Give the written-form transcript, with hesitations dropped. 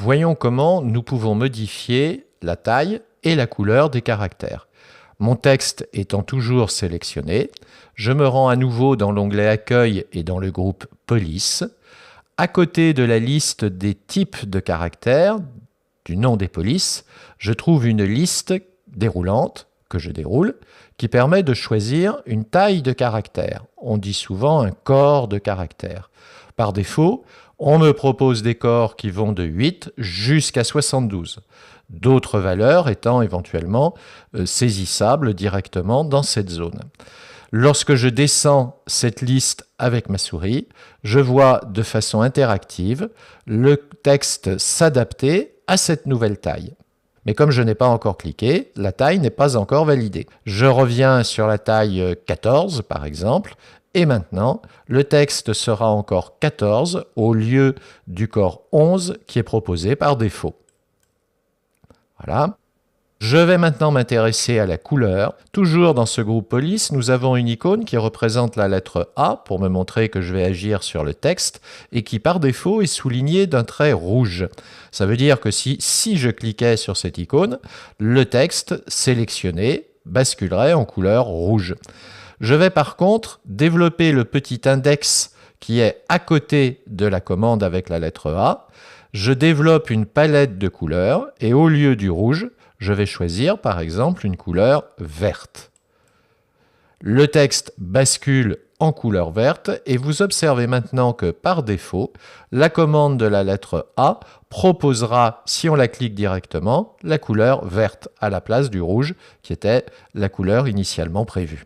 Voyons comment nous pouvons modifier la taille et la couleur des caractères. Mon texte étant toujours sélectionné, je me rends à nouveau dans l'onglet Accueil et dans le groupe Police. À côté de la liste des types de caractères, du nom des polices, je trouve une liste déroulante, que je déroule, qui permet de choisir une taille de caractère. On dit souvent un corps de caractère. Par défaut, on me propose des corps qui vont de 8 jusqu'à 72. D'autres valeurs étant éventuellement saisissables directement dans cette zone. Lorsque je descends cette liste avec ma souris, je vois de façon interactive le texte s'adapter à cette nouvelle taille. Mais comme je n'ai pas encore cliqué, la taille n'est pas encore validée. Je reviens sur la taille 14 par exemple, et maintenant le texte sera encore 14 au lieu du corps 11 qui est proposé par défaut. Voilà. Je vais maintenant m'intéresser à la couleur. Toujours dans ce groupe police, nous avons une icône qui représente la lettre A pour me montrer que je vais agir sur le texte et qui par défaut est soulignée d'un trait rouge. Ça veut dire que si je cliquais sur cette icône, le texte sélectionné basculerait en couleur rouge. Je vais par contre développer le petit index qui est à côté de la commande avec la lettre A. Je développe une palette de couleurs et au lieu du rouge, je vais choisir par exemple une couleur verte. Le texte bascule en couleur verte et vous observez maintenant que par défaut, la commande de la lettre A proposera, si on la clique directement, la couleur verte à la place du rouge qui était la couleur initialement prévue.